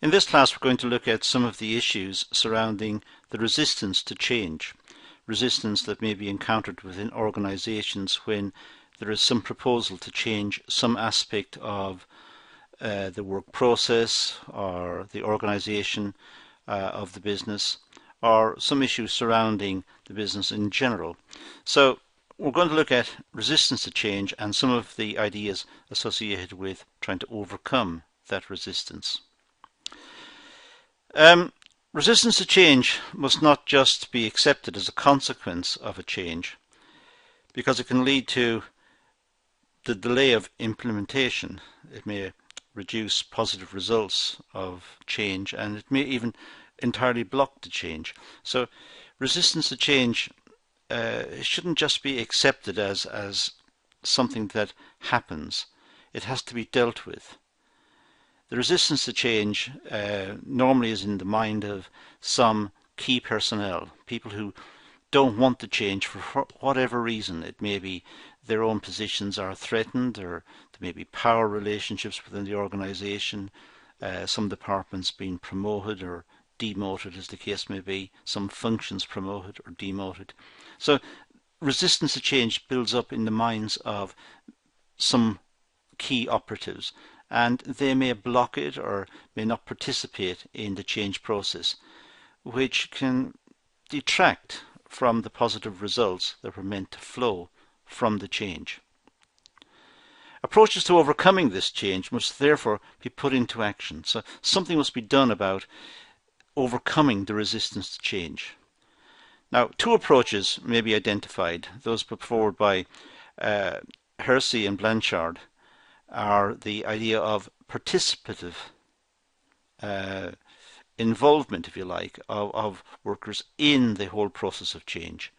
In this class, we're going to look at some of the issues surrounding the resistance to change, resistance that may be encountered within organizations when there is some proposal to change some aspect of the work process or the organization of the business, or some issues surrounding the business in general. So we're going to look at resistance to change and some of the ideas associated with trying to overcome that resistance. Resistance to change must not just be accepted as a consequence of a change, because it can lead to the delay of implementation. It may reduce positive results of change, and it may even entirely block the change. So resistance to change shouldn't just be accepted as something that happens. It has to be dealt with. The resistance to change normally is in the mind of some key personnel, people who don't want to change for whatever reason. It may be their own positions are threatened, or there may be power relationships within the organization, some departments being promoted or demoted as the case may be, some functions promoted or demoted. So resistance to change builds up in the minds of some key operatives, and they may block it or may not participate in the change process, which can detract from the positive results that were meant to flow from the change. Approaches to overcoming this change must therefore be put into action. So something must be done about overcoming the resistance to change. Now, two approaches may be identified. Those put forward by Hersey and Blanchard are the idea of participative involvement, if you like, of workers in the whole process of change.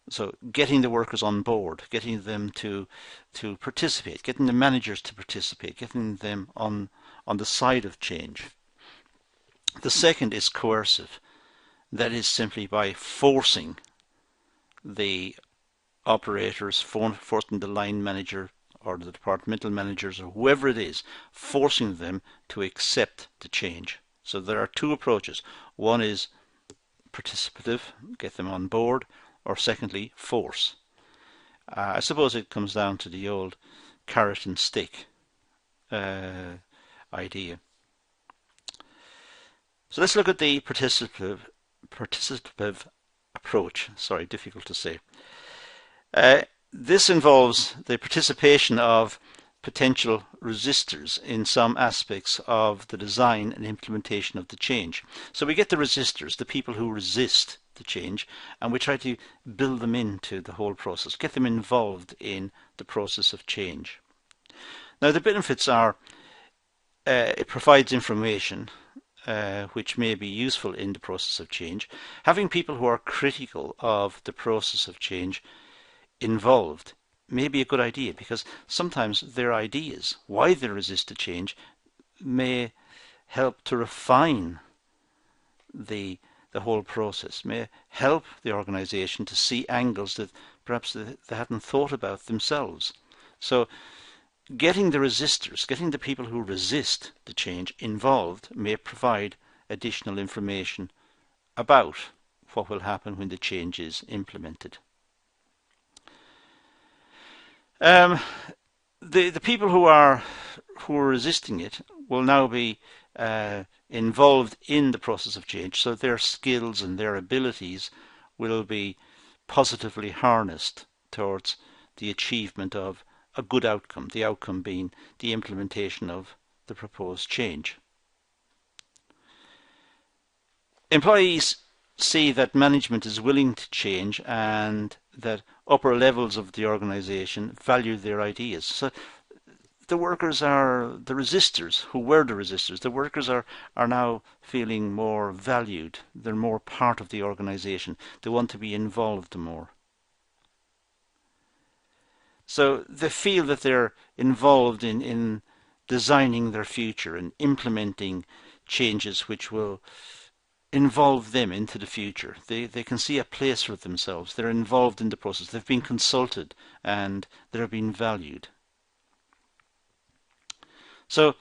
So getting the workers on board, getting them to participate, getting the managers to participate, getting them on the side of change. The second is coercive. That is simply by forcing the operators, forcing the line manager or the departmental managers or whoever it is, forcing them to accept the change. So there are two approaches. One is participative, get them on board, or secondly, force. I suppose it comes down to the old carrot and stick idea. So let's look at the participative approach. Sorry, difficult to say. This involves the participation of potential resistors in some aspects of the design and implementation of the change. So we get the resistors, the people who resist the change, and we try to build them into the whole process, get them involved in the process of change. Now the benefits are it provides information which may be useful in the process of change. Having people who are critical of the process of change involved may be a good idea, because sometimes their ideas, why they resist the change, may help to refine the whole process, may help the organization to see angles that perhaps they hadn't thought about themselves. So getting the resistors, getting the people who resist the change involved may provide additional information about what will happen when the change is implemented. The people who are resisting it will now be involved in the process of change, so their skills and their abilities will be positively harnessed towards the achievement of a good outcome, the outcome being the implementation of the proposed change. Employees see that management is willing to change and that upper levels of the organization value their ideas. So the workers are the resistors, who were the resistors. The workers are now feeling more valued. They're more part of the organization. They want to be involved more. So they feel that they're involved in designing their future and implementing changes which will involve them into the future. They can see a place for themselves. They're involved in the process. They've been consulted and they're being valued. So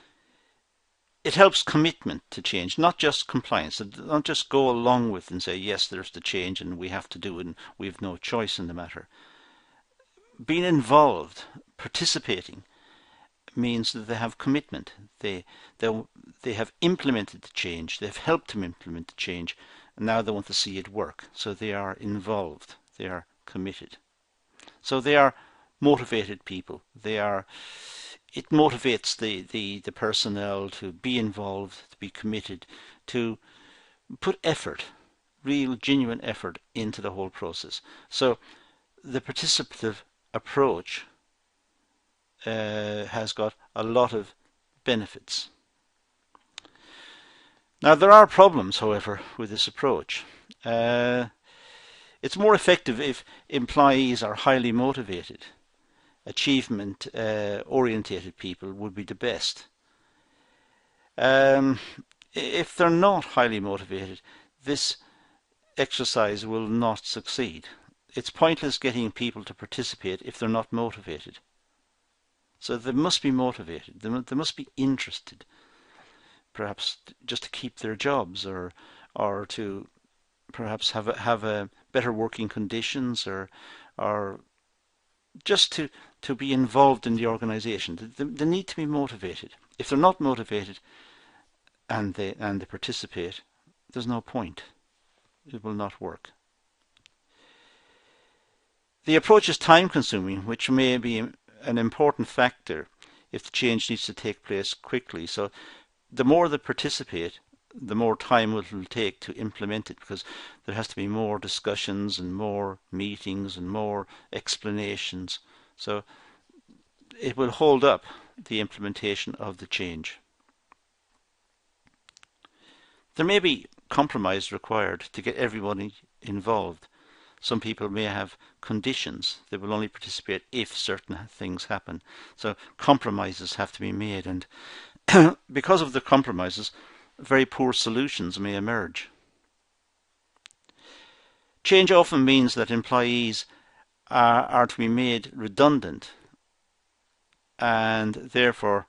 it helps commitment to change, not just compliance. Don't just go along with and say, yes, there's the change and we have to do it and we have no choice in the matter. Being involved, participating, means that they have commitment. They have implemented the change. They've helped to implement the change, and now they want to see it work. So they are involved. They are committed. So they are motivated people. It motivates the personnel to be involved, to be committed, to put effort, real genuine effort into the whole process. So the participative approach has got a lot of benefits. Now there are problems, however, with this approach. It's more effective if employees are highly motivated. Achievement orientated people would be the best. If they're not highly motivated, this exercise will not succeed. It's pointless getting people to participate if they're not motivated. So they must be motivated. They must be interested, perhaps just to keep their jobs, or to perhaps have a better working conditions, or just to be involved in the organisation. They need to be motivated. If they're not motivated and they participate, there's no point. It will not work. The approach is time consuming, which may be an important factor if the change needs to take place quickly. So the more they participate, the more time it will take to implement it, because there has to be more discussions and more meetings and more explanations. So it will hold up the implementation of the change. There may be compromise required to get everybody involved. Some people may have conditions. They will only participate if certain things happen. So compromises have to be made, and because of the compromises, very poor solutions may emerge. Change often means that employees are to be made redundant, and therefore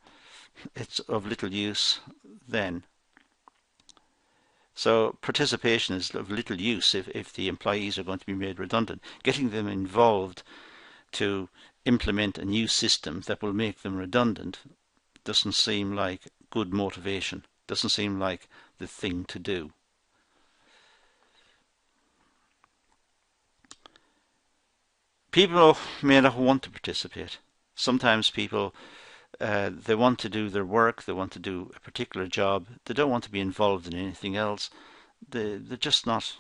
it's of little use then. So participation is of little use if the employees are going to be made redundant. Getting them involved to implement a new system that will make them redundant doesn't seem like good motivation, doesn't seem like the thing to do. People may not want to participate. Sometimes people they want to do their work, they want to do a particular job, they don't want to be involved in anything else. They're just not,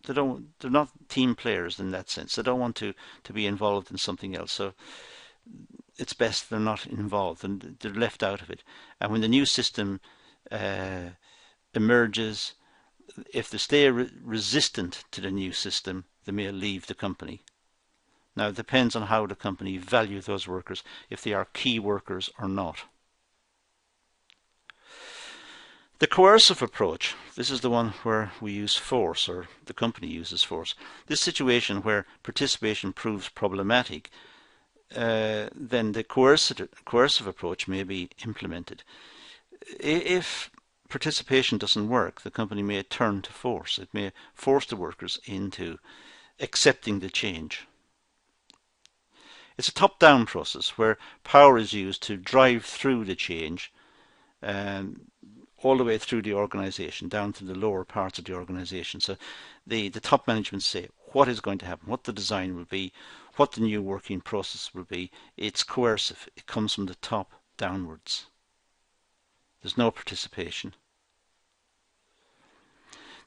they're not team players in that sense. They don't want to be involved in something else. So it's best they're not involved and they're left out of it. And when the new system emerges, if they stay resistant to the new system, they may leave the company. Now it depends on how the company values those workers, if they are key workers or not. The coercive approach, this is the one where we use force, or the company uses force. This situation where participation proves problematic, then the coercive approach may be implemented. If participation doesn't work, the company may turn to force. It may force the workers into accepting the change. It's a top-down process where power is used to drive through the change all the way through the organisation, down to the lower parts of the organisation. So the top management say what is going to happen, what the design will be, what the new working process will be. It's coercive. It comes from the top downwards. There's no participation.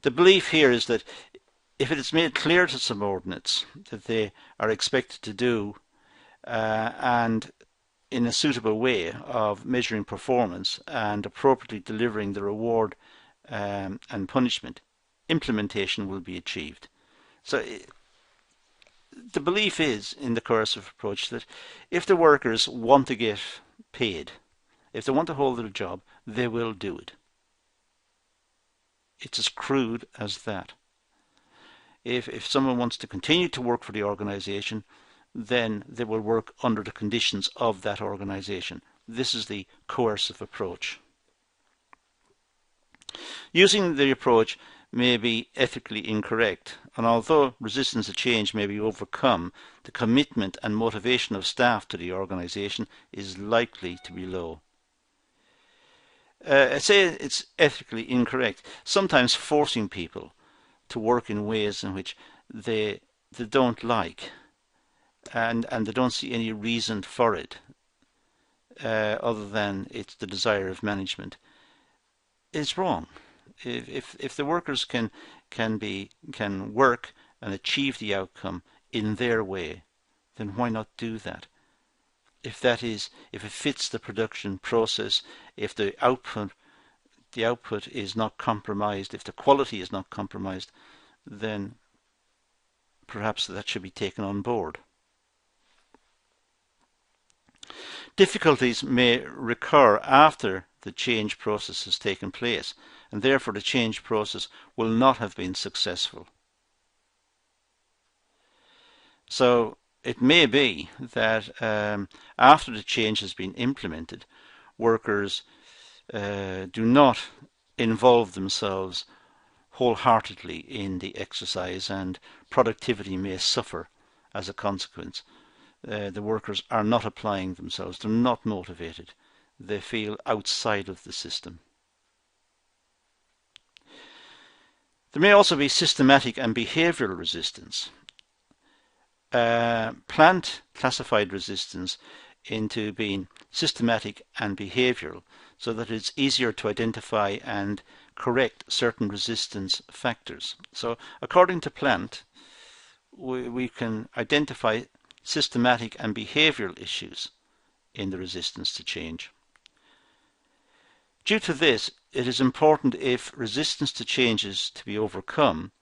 The belief here is that if it is made clear to subordinates that they are expected to do and in a suitable way of measuring performance and appropriately delivering the reward and punishment, implementation will be achieved. So the belief is in the coercive approach that if the workers want to get paid, if they want to hold their job, they will do it. It's as crude as that. If someone wants to continue to work for the organisation, then they will work under the conditions of that organisation. This is the coercive approach. Using the approach may be ethically incorrect, and although resistance to change may be overcome, the commitment and motivation of staff to the organisation is likely to be low. I say it's ethically incorrect. Sometimes forcing people to work in ways in which they don't like, and they don't see any reason for it, other than it's the desire of management, is wrong. If the workers can work and achieve the outcome in their way, then why not do that? If it fits the production process, if the output is not compromised, if the quality is not compromised, then perhaps that should be taken on board. Difficulties may recur after the change process has taken place, and therefore the change process will not have been successful. So it may be that after the change has been implemented, workers do not involve themselves wholeheartedly in the exercise, and productivity may suffer as a consequence. The workers are not applying themselves, they're not motivated, they feel outside of the system. There may also be systematic and behavioural resistance. Plant classified resistance into being systematic and behavioural, so that it's easier to identify and correct certain resistance factors. So according to Plant, we can identify systematic and behavioural issues in the resistance to change. Due to this, it is important, if resistance to change is to be overcome,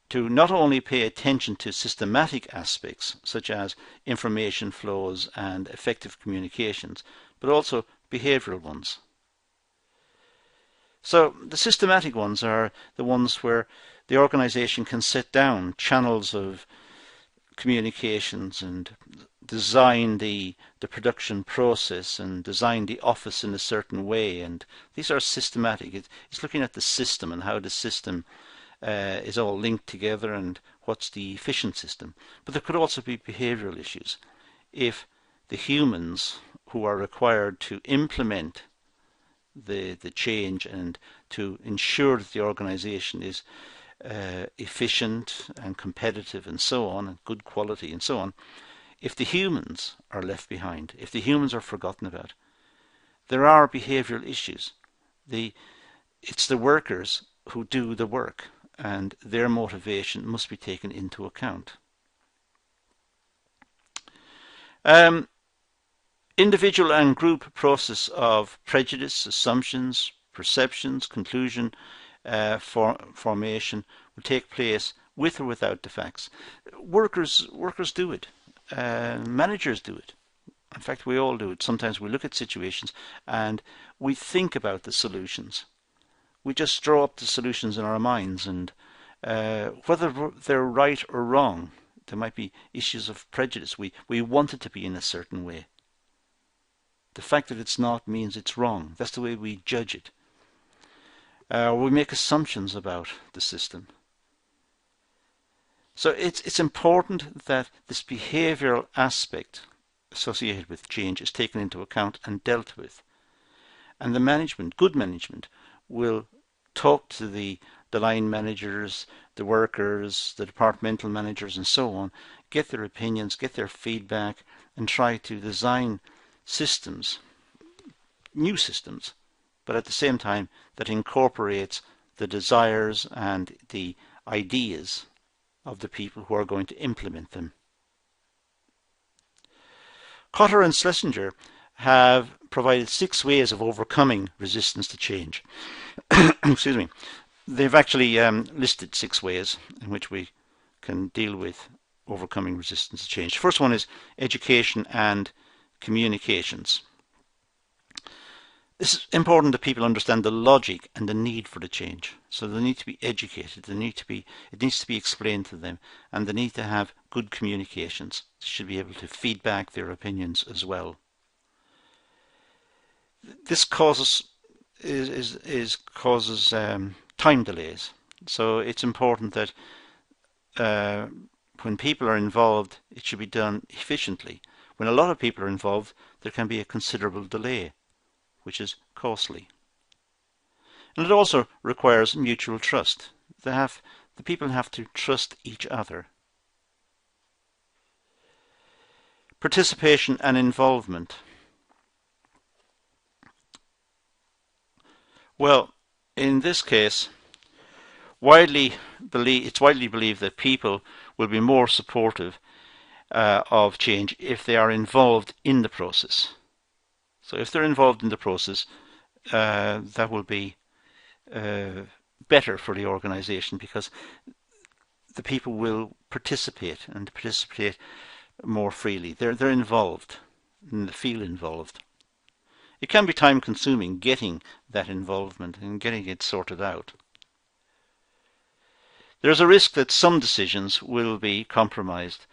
to not only pay attention to systematic aspects such as information flows and effective communications, but also behavioural ones. So the systematic ones are the ones where the organisation can set down channels of communications and design the production process and design the office in a certain way, and these are systematic. It's looking at the system and how the system is all linked together and what's the efficient system. But there could also be behavioural issues. If the humans who are required to implement the change and to ensure that the organisation is efficient and competitive and so on, and good quality and so on, if the humans are left behind, if the humans are forgotten about, there are behavioural issues. It's the workers who do the work, and their motivation must be taken into account. Individual and group process of prejudice, assumptions, perceptions, conclusion, formation will take place with or without the facts. Workers do it. Managers do it. In fact, we all do it. Sometimes we look at situations and we think about the solutions. We just draw up the solutions in our minds, and whether they're right or wrong, there might be issues of prejudice. We want it to be in a certain way. The fact that it's not means it's wrong. That's the way we judge it. We make assumptions about the system. So it's important that this behavioural aspect associated with change is taken into account and dealt with. And the management, good management, will talk to the line managers, the workers, the departmental managers and so on, get their opinions, get their feedback, and try to design systems, new systems, but at the same time that incorporates the desires and the ideas of the people who are going to implement them. Cotter and Schlesinger have provided 6 ways of overcoming resistance to change. Excuse me. They've actually listed 6 ways in which we can deal with overcoming resistance to change. The first one is education and communications. It's important that people understand the logic and the need for the change. So they need to be educated, it needs to be explained to them, and they need to have good communications. They should be able to feedback their opinions as well. This causes causes time delays. So it's important that when people are involved, it should be done efficiently. When a lot of people are involved, there can be a considerable delay, which is costly. And it also requires mutual trust. The people have to trust each other. Participation and involvement. Well, in this case, it's widely believed that people will be more supportive of change if they are involved in the process. So if they're involved in the process, that will be better for the organization, because the people will participate more freely. They're involved and they feel involved. It can be time consuming getting that involvement and getting it sorted out. There's a risk that some decisions will be compromised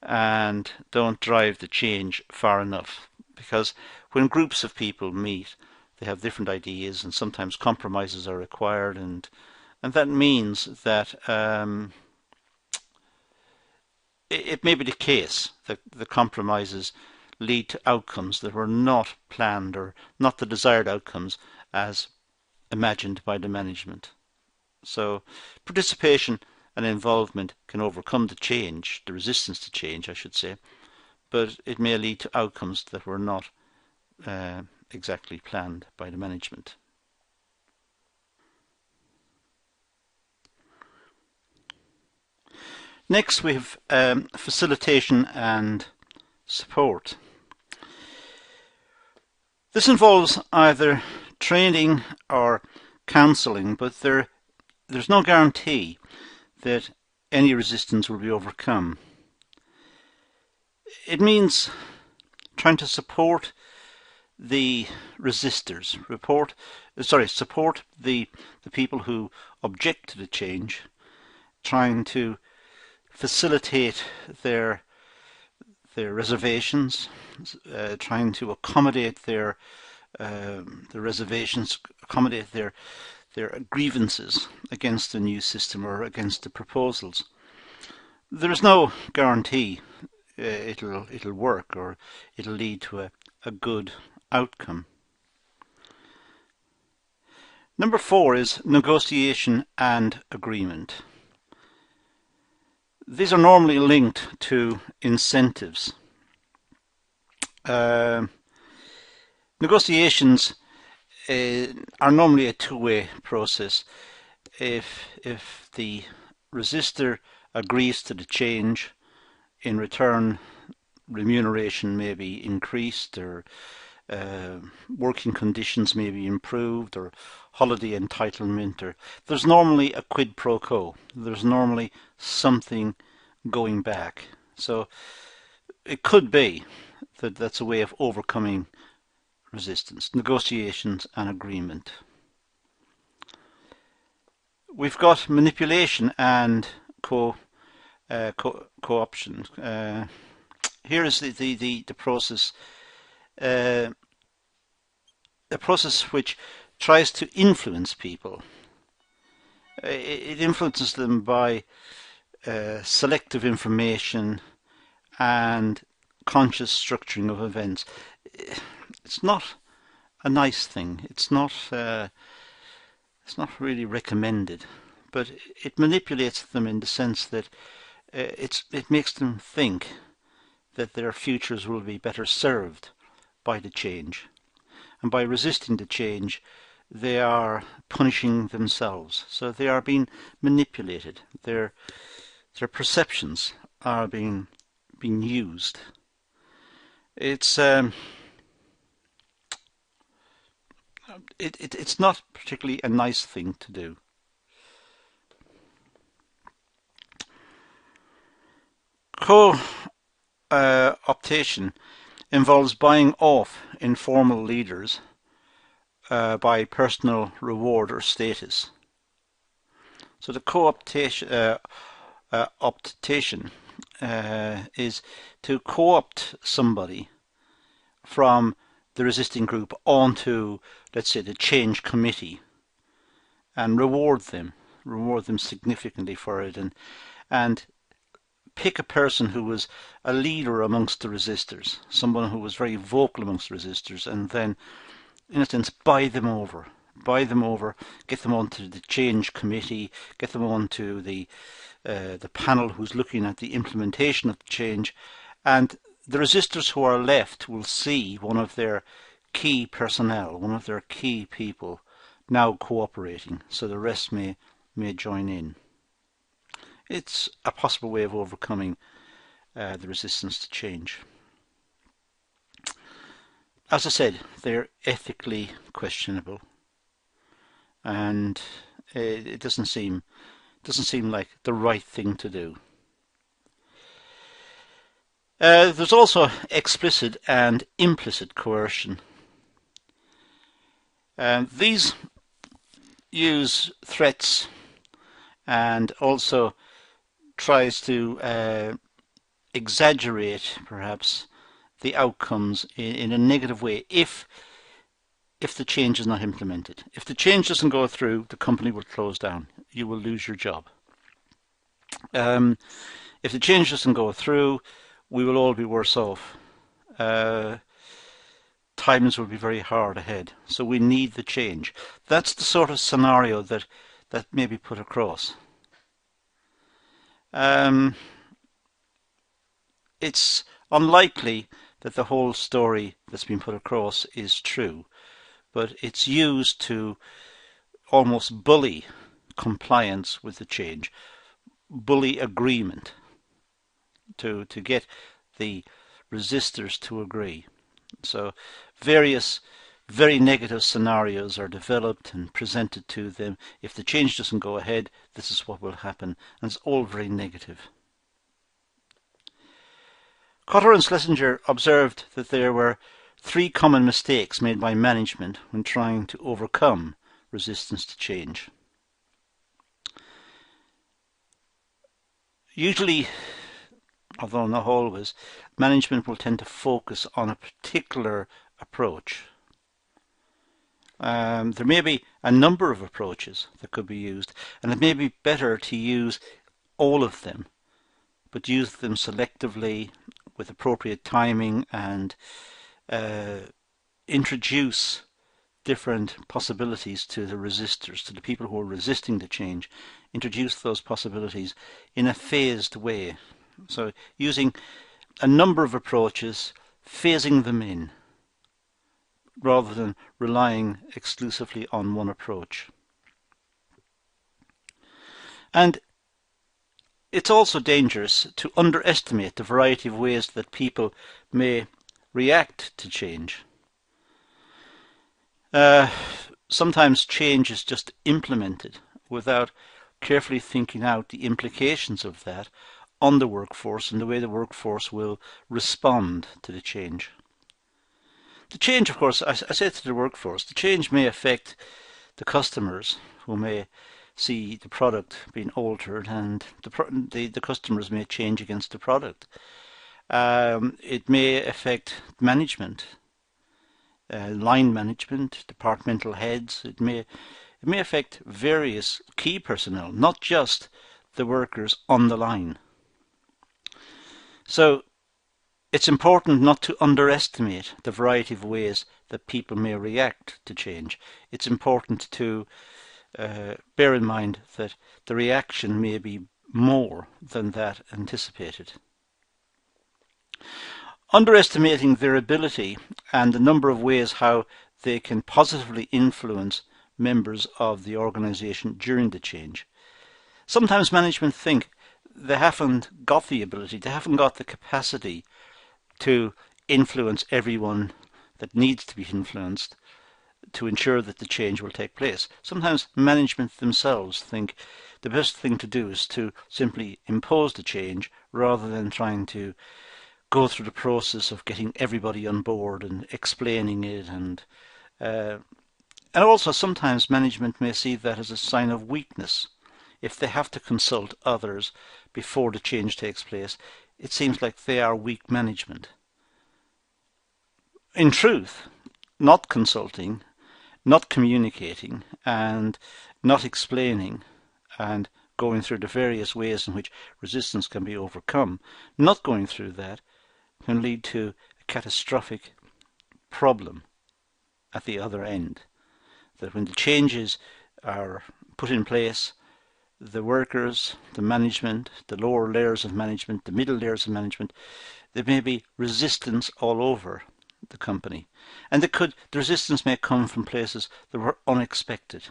and don't drive the change far enough, because when groups of people meet, they have different ideas and sometimes compromises are required, and that means that it may be the case that the compromises lead to outcomes that were not planned or not the desired outcomes as imagined by the management. So participation and involvement can overcome the resistance to change, I should say, but it may lead to outcomes that were not exactly planned by the management. Next we have facilitation and support. This involves either training or counselling, but there's no guarantee that any resistance will be overcome. It means trying to support the resistors, support the people who object to the change, trying to facilitate their reservations, trying to accommodate their reservations, accommodate their grievances against the new system or against the proposals. There is no guarantee it'll work or it'll lead to a good outcome. Number 4 is negotiation and agreement. These are normally linked to incentives. Negotiations are normally a two-way process. If the resistor agrees to the change, in return remuneration may be increased, or working conditions may be improved, or holiday entitlement, or there's normally a quid pro quo. There's normally something going back. So it could be that that's a way of overcoming resistance, negotiations and agreement. We've got manipulation and co-option. Here is the process, a process which tries to influence people. It influences them by selective information and conscious structuring of events. It's not a nice thing. It's not really recommended, but it manipulates them in the sense that it makes them think that their futures will be better served by the change, and by resisting the change they are punishing themselves. So they are being manipulated. Their perceptions are being used. It's it's not particularly a nice thing to do. Co-optation involves buying off informal leaders by personal reward or status. So the co-optation is to co-opt somebody from the resisting group onto, let's say, the change committee and reward them significantly for it, and pick a person who was a leader amongst the resistors, someone who was very vocal amongst the resistors, and then, in a sense, buy them over, get them onto the change committee, get them onto the panel who's looking at the implementation of the change, and the resistors who are left will see one of their key personnel, one of their key people now cooperating, so the rest may join in. It's a possible way of overcoming the resistance to change. As I said, they're ethically questionable, and it doesn't seem like the right thing to do. There's also explicit and implicit coercion. These use threats and also tries to exaggerate perhaps the outcomes in a negative way if the change is not implemented. If the change doesn't go through, the company will close down. You will lose your job. If the change doesn't go through, we will all be worse off. Times will be very hard ahead. So we need the change. That's the sort of scenario that may be put across. It's unlikely that the whole story that's been put across is true, but it's used to almost bully compliance with the change, bully agreement, to get the resistors to agree. So various very negative scenarios are developed and presented to them. If the change doesn't go ahead, this is what will happen, and it's all very negative. Cotter and Schlesinger observed that there were 3 common mistakes made by management when trying to overcome resistance to change. Usually, although not always, management will tend to focus on a particular approach. There may be a number of approaches that could be used, and it may be better to use all of them, but use them selectively with appropriate timing and introduce different possibilities to the resistors, to the people who are resisting the change. Introduce those possibilities in a phased way. So using a number of approaches, phasing them in, rather than relying exclusively on one approach. And it's also dangerous to underestimate the variety of ways that people may react to change. Sometimes change is just implemented without carefully thinking out the implications of that on the workforce and the way the workforce will respond to the change. The change, of course, I say to the workforce, the change may affect the customers who may see the product being altered, and the customers may change against the product. It may affect management, line management, departmental heads. It may affect various key personnel, not just the workers on the line. So it's important not to underestimate the variety of ways that people may react to change. It's important to bear in mind that the reaction may be more than that anticipated. Underestimating their ability and the number of ways how they can positively influence members of the organisation during the change. Sometimes management think they haven't got the ability, they haven't got the capacity to influence everyone that needs to be influenced to ensure that the change will take place. Sometimes management themselves think the best thing to do is to simply impose the change rather than trying to go through the process of getting everybody on board and explaining it, and also sometimes management may see that as a sign of weakness. If they have to consult others before the change takes place, it seems like they are weak management. In truth, not consulting, not communicating, and not explaining, and going through the various ways in which resistance can be overcome, not going through that can lead to a catastrophic problem at the other end. That when the changes are put in place, the workers, the management, the lower layers of management, the middle layers of management, there may be resistance all over the company. And the resistance may come from places that were unexpected.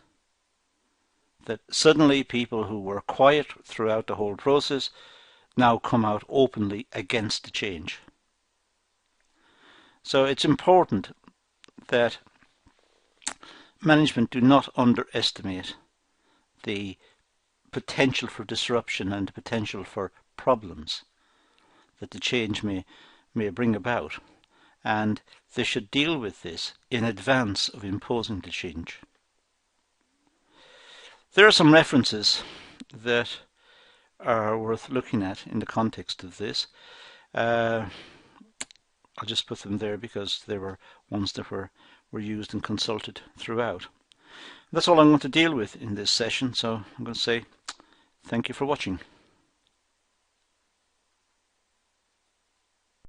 That suddenly people who were quiet throughout the whole process now come out openly against the change. So it's important that management do not underestimate the potential for disruption and the potential for problems that the change may bring about, and they should deal with this in advance of imposing the change. There are some references that are worth looking at in the context of this. I'll just put them there because they were ones that were used and consulted throughout. That's all I'm going to deal with in this session, so I'm going to say thank you for watching.